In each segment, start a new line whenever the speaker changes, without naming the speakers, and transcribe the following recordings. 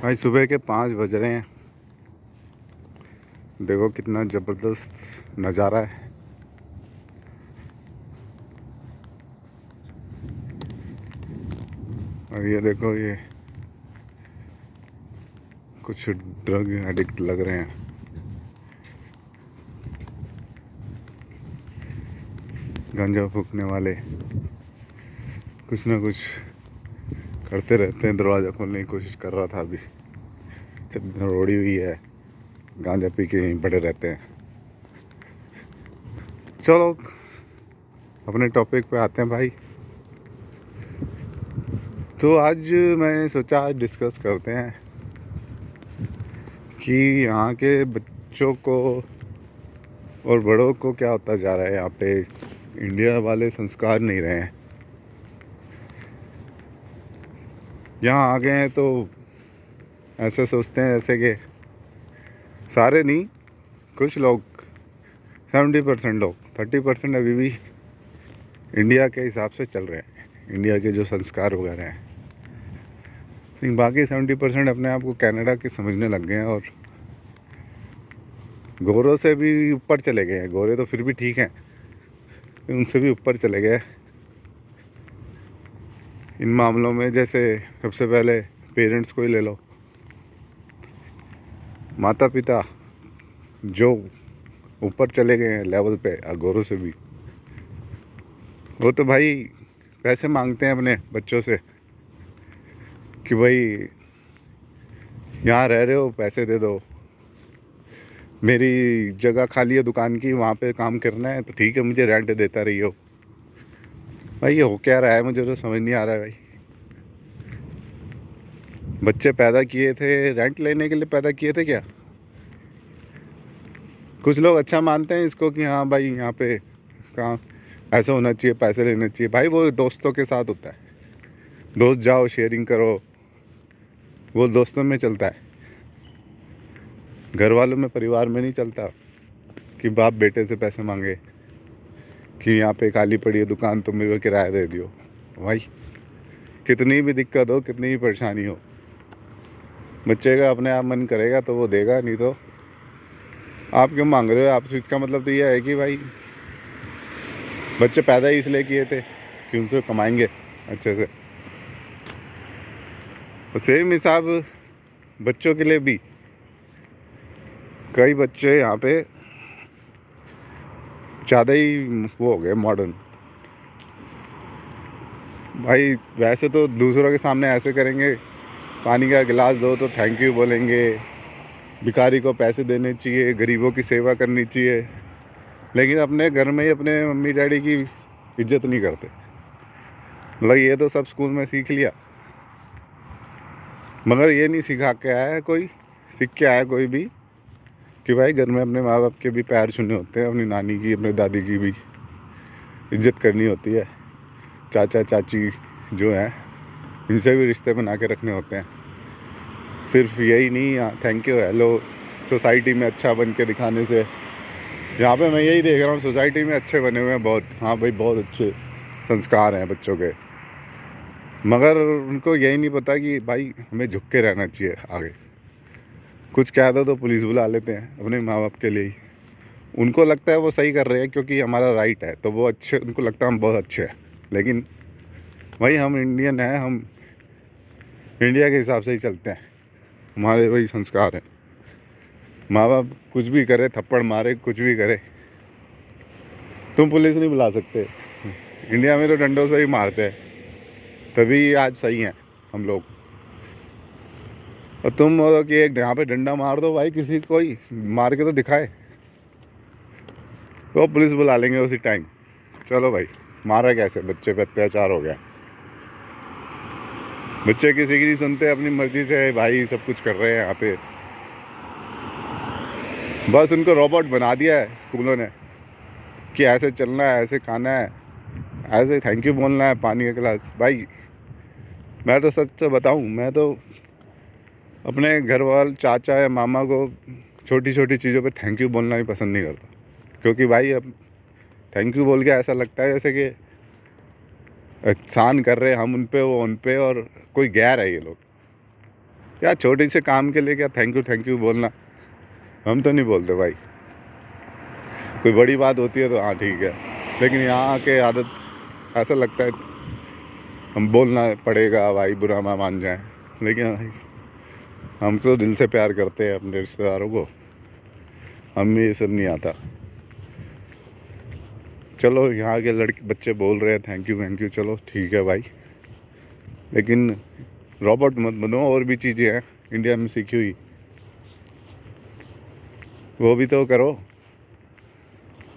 भाई सुबह के 5 बज रहे हैं। देखो कितना ज़बरदस्त नज़ारा है। और ये देखो, ये कुछ ड्रग एडिक्ट लग रहे हैं। गांजा फूकने वाले कुछ ना कुछ करते रहते हैं। दरवाज़ा खोलने की कोशिश कर रहा था अभी। चद्दर ओढ़ी हुई है, गांजा पी के यहीं पड़े रहते हैं। चलो अपने टॉपिक पे आते हैं भाई। तो आज मैंने सोचा आज डिस्कस करते हैं कि यहाँ के बच्चों को और बड़ों को क्या होता जा रहा है। यहाँ पे इंडिया वाले संस्कार नहीं रहे हैं। यहाँ आ गए हैं तो ऐसे सोचते हैं जैसे कि सारे नहीं, कुछ लोग 70% लोग, 30% अभी भी इंडिया के हिसाब से चल रहे हैं, इंडिया के जो संस्कार वगैरह हैं। लेकिन बाकी 70% अपने आप को कनाडा के समझने लग गए हैं और गोरों से भी ऊपर चले गए हैं। गोरे तो फिर भी ठीक हैं, उनसे भी ऊपर चले गए इन मामलों में। जैसे सबसे पहले पेरेंट्स को ही ले लो। माता पिता जो ऊपर चले गए हैं लेवल पे गोरों से भी, वो तो भाई पैसे मांगते हैं अपने बच्चों से कि भाई यहाँ रह रहे हो, पैसे दे दो। मेरी जगह खाली है दुकान की, वहाँ पे काम करना है तो ठीक है, मुझे रेंट देता रही हो। भाई ये हो क्या रहा है, मुझे तो समझ नहीं आ रहा है भाई। बच्चे पैदा किए थे रेंट लेने के लिए, पैदा किए थे क्या? कुछ लोग अच्छा मानते हैं इसको कि हाँ भाई यहाँ पे काम ऐसा होना चाहिए, पैसे लेने चाहिए। भाई वो दोस्तों के साथ होता है, दोस्त जाओ शेयरिंग करो, वो दोस्तों में चलता है। घर वालों में, परिवार में नहीं चलता कि बाप बेटे से पैसे मांगे कि यहाँ पे खाली पड़ी है दुकान तो मेरे को किराया दे दियो। भाई कितनी भी दिक्कत हो, कितनी भी परेशानी हो, बच्चे का अपने आप मन करेगा तो वो देगा, नहीं तो आप क्यों मांग रहे हो? आप इसका मतलब तो यह है कि भाई बच्चे पैदा ही इसलिए किए थे कि उनसे कमाएंगे अच्छे से। तो सेम हिसाब बच्चों के लिए भी। कई बच्चे यहाँ पे ज़्यादा ही वो हो गए मॉडर्न। भाई वैसे तो दूसरों के सामने ऐसे करेंगे, पानी का गिलास दो तो थैंक यू बोलेंगे, भिखारी को पैसे देने चाहिए, गरीबों की सेवा करनी चाहिए। लेकिन अपने घर में ही अपने मम्मी डैडी की इज्जत नहीं करते। मतलब ये तो सब स्कूल में सीख लिया, मगर ये नहीं सिखा के आया कोई, सीख के आया कोई भी कि भाई घर में अपने माँ बाप के भी पैर छूने होते हैं, अपनी नानी की, अपने दादी की भी इज्जत करनी होती है। चाचा चाची जो हैं इनसे भी रिश्ते बना के रखने होते हैं। सिर्फ यही नहीं, थैंक यू हेलो सोसाइटी में अच्छा बन के दिखाने से। यहाँ पे मैं यही देख रहा हूँ, सोसाइटी में अच्छे बने हुए हैं बहुत। हाँ भाई बहुत अच्छे संस्कार हैं बच्चों के, मगर उनको यही नहीं पता कि भाई हमें झुक के रहना चाहिए। आगे कुछ कह दो तो पुलिस बुला लेते हैं अपने माँ बाप के लिए ही। उनको लगता है वो सही कर रहे हैं क्योंकि हमारा राइट है, तो वो अच्छे, उनको लगता है हम बहुत अच्छे हैं। लेकिन भाई हम इंडियन हैं, हम इंडिया के हिसाब से ही चलते हैं, हमारे वही संस्कार हैं। माँ बाप कुछ भी करे, थप्पड़ मारे, कुछ भी करे, तुम पुलिस नहीं बुला सकते। इंडिया में तो डंडों से ही मारते हैं, तभी आज सही हैं हम लोग। और तुम बोलो कि एक यहाँ पे डंडा मार दो, भाई किसी कोई मार के तो दिखाए, तो पुलिस बुला लेंगे उसी टाइम। चलो भाई मारा कैसे, बच्चे पे अत्याचार हो गया। बच्चे किसी की नहीं सुनते, अपनी मर्जी से भाई सब कुछ कर रहे हैं यहाँ पे। बस उनको रोबोट बना दिया है स्कूलों ने कि ऐसे चलना है, ऐसे खाना है, ऐसे थैंक यू बोलना है, पानी का गिलास। भाई मैं तो सच तो बताऊँ, मैं तो अपने घर वाले चाचा या मामा को छोटी छोटी चीज़ों पे थैंक यू बोलना भी पसंद नहीं करता। क्योंकि भाई अब थैंक यू बोल के ऐसा लगता है जैसे कि एहसान कर रहे हैं हम उन पे, वो उन पे, और कोई गैर है ये लोग। क्या छोटे से काम के लिए क्या थैंक यू बोलना, हम तो नहीं बोलते भाई। कोई बड़ी बात होती है तो हाँ ठीक है, लेकिन यहाँ आके आदत ऐसा लगता है हम बोलना पड़ेगा भाई, बुरा ना मान जाए। लेकिन भाई हम तो दिल से प्यार करते हैं अपने रिश्तेदारों को, हमें ये सब नहीं आता। चलो यहाँ के लड़के बच्चे बोल रहे हैं थैंक यू, चलो ठीक है भाई, लेकिन रॉबोट मत बनो। और भी चीज़ें हैं इंडिया में सीखी हुई, वो भी तो करो,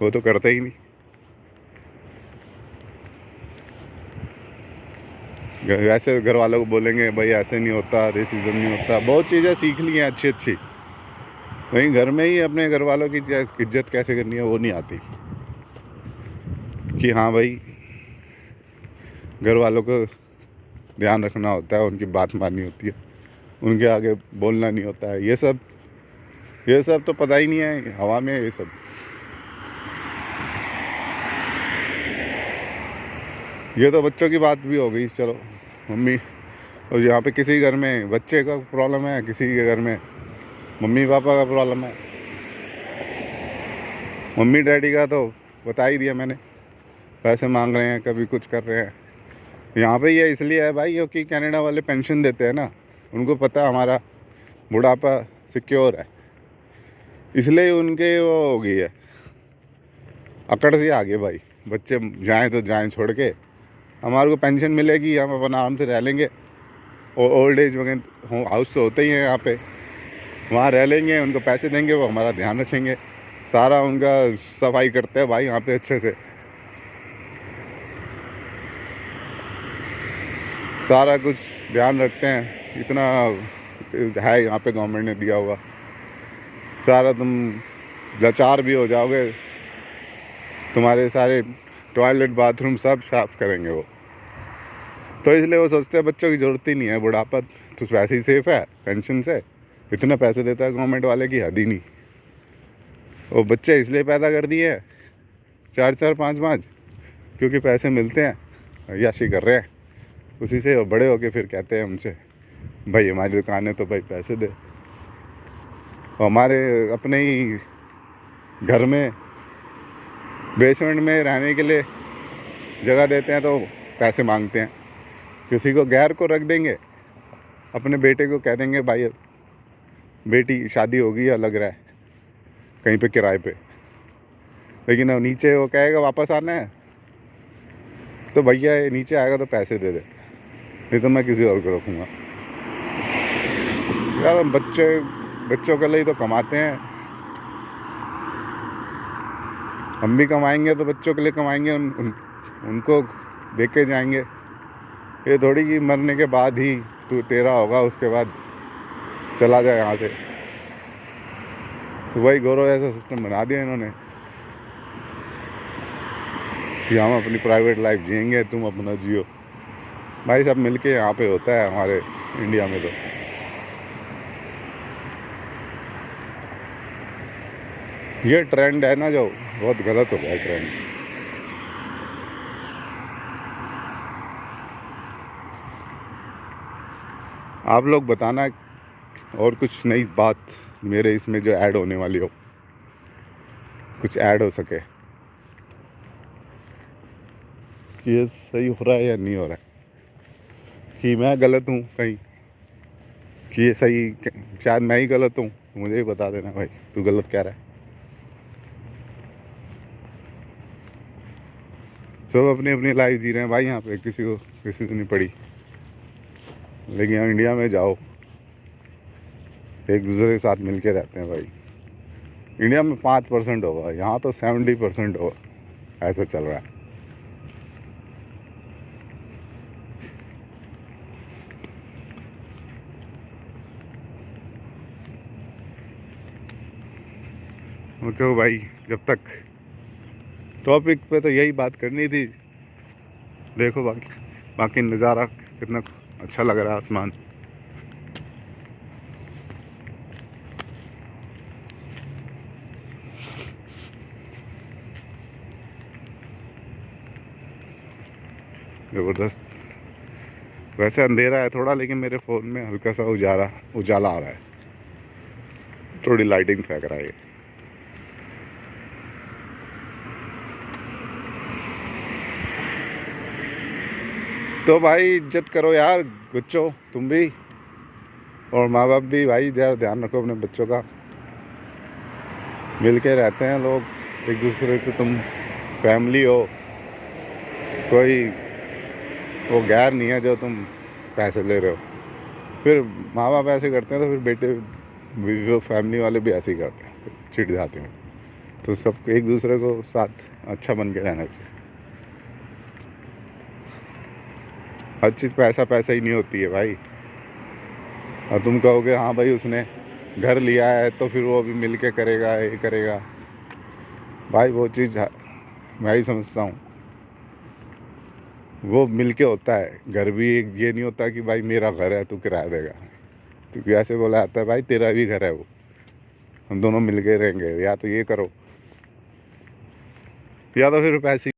वो तो करते ही नहीं। वैसे घर वालों को बोलेंगे भाई ऐसे नहीं होता, रेसिज्म नहीं होता, बहुत चीज़ें सीख ली हैं अच्छी अच्छी, वहीं घर में ही अपने घर वालों की इज्जत कैसे करनी है वो नहीं आती। कि हाँ भाई घर वालों को ध्यान रखना होता है, उनकी बात माननी होती है, उनके आगे बोलना नहीं होता है। ये सब तो पता ही नहीं है, हवा में है ये सब। ये तो बच्चों की बात भी हो गई, चलो मम्मी, और यहाँ पे किसी घर में बच्चे का प्रॉब्लम है, किसी के घर में मम्मी पापा का प्रॉब्लम है। मम्मी डैडी का तो बता ही दिया मैंने, पैसे मांग रहे हैं, कभी कुछ कर रहे हैं। यहाँ पे ये इसलिए है भाई क्योंकि कनाडा वाले पेंशन देते हैं ना, उनको पता है हमारा बुढ़ापा सिक्योर है, इसलिए उनके वो हो गई है, अकड़ से आगे भाई। बच्चे जाएं तो जाएं छोड़ के, हमारे को पेंशन मिलेगी, हम अपना आराम से रह लेंगे। और ओल्ड एज वगैरह हाउस तो होते ही हैं यहाँ पे, वहाँ रह लेंगे, उनको पैसे देंगे, वो हमारा ध्यान रखेंगे, सारा उनका सफाई करते हैं भाई यहाँ पे अच्छे से, सारा कुछ ध्यान रखते हैं। इतना है यहाँ पे गवर्नमेंट ने दिया हुआ, सारा तुम लाचार भी हो जाओगे, तुम्हारे सारे टॉयलेट बाथरूम सब साफ करेंगे वो। तो इसलिए वो सोचते हैं बच्चों की ज़रूरत ही नहीं है, बुढ़ापा तो वैसे ही सेफ है पेंशन से, इतने पैसे देता है गवर्नमेंट वाले की हद ही नहीं। वो बच्चे इसलिए पैदा कर दिए हैं 4 4 5 5, क्योंकि पैसे मिलते हैं, अय्याशी कर रहे हैं उसी से। बड़े होके फिर कहते हैं हमसे भाई हमारी दुकान है तो भाई पैसे दे। हमारे अपने ही घर में बेसमेंट में रहने के लिए जगह देते हैं तो पैसे मांगते हैं। किसी को गैर को रख देंगे, अपने बेटे को कह देंगे भाई बेटी शादी होगी या लग रहा है कहीं पे किराए पे, लेकिन अब नीचे वो कहेगा वापस आना है तो भैया ये नीचे आएगा तो पैसे दे दे, नहीं तो मैं किसी और को रखूँगा। यार हम बच्चों के लिए तो कमाते हैं, हम भी कमाएंगे तो बच्चों के लिए कमाएंगे, उनको देख के जाएंगे। ये थोड़ी कि मरने के बाद ही तू तेरा होगा उसके बाद चला जाए यहाँ से। तो वही गौरव ऐसा सिस्टम बना दिया इन्होंने कि हम अपनी प्राइवेट लाइफ जिएंगे, तुम अपना जियो। भाई सब मिलके यहाँ पे होता है हमारे इंडिया में। तो ये ट्रेंड है ना जो बहुत गलत हो गया है ट्रेंड। आप लोग बताना और कुछ नई बात मेरे इसमें जो ऐड होने वाली हो, कुछ ऐड हो सके कि ये सही हो रहा है या नहीं हो रहा है, कि मैं गलत हूँ कहीं, कि ये सही, शायद मैं ही गलत हूँ, मुझे ही बता देना भाई तू गलत कह रहा है। सब अपनी अपनी लाइफ जी रहे हैं भाई, यहाँ पे किसी से नहीं पड़ी। लेकिन यहाँ इंडिया में जाओ एक दूसरे के साथ मिल के रहते हैं भाई। इंडिया में 5% होगा, यहाँ तो 70% होगा, ऐसा चल रहा है। ओके भाई, जब तक टॉपिक पे तो यही बात करनी थी। देखो बाकी नज़ारा कितना अच्छा लग रहा है, आसमान। ज़बरदस्त। वैसे अंधेरा है थोड़ा, लेकिन मेरे फ़ोन में हल्का सा उजाला आ रहा है, थोड़ी लाइटिंग फेंक रहा है ये। तो भाई इज्जत करो यार बच्चों, तुम भी, और माँ बाप भी भाई, ज़रा ध्यान रखो अपने बच्चों का। मिल के रहते हैं लोग एक दूसरे से, तुम फैमिली हो, कोई वो गैर नहीं है जो तुम पैसे ले रहे हो। फिर माँ बाप ऐसे करते हैं तो फिर बेटे भी, फैमिली वाले भी ऐसे ही करते हैं, फिर चिढ़ जाते हैं। तो सब एक दूसरे को साथ अच्छा बन के रहना चाहिए। हर चीज़ पैसा पैसा ही नहीं होती है भाई। और तुम कहोगे हाँ भाई उसने घर लिया है तो फिर वो भी मिल के करेगा, ये करेगा, भाई वो चीज़ मैं ही समझता हूँ, वो मिल के होता है। घर भी ये नहीं होता कि भाई मेरा घर है तू किराया देगा, तो ऐसे बोला जाता है भाई तेरा भी घर है वो, हम दोनों मिल के रहेंगे, या तो ये करो या तो फिर पैसे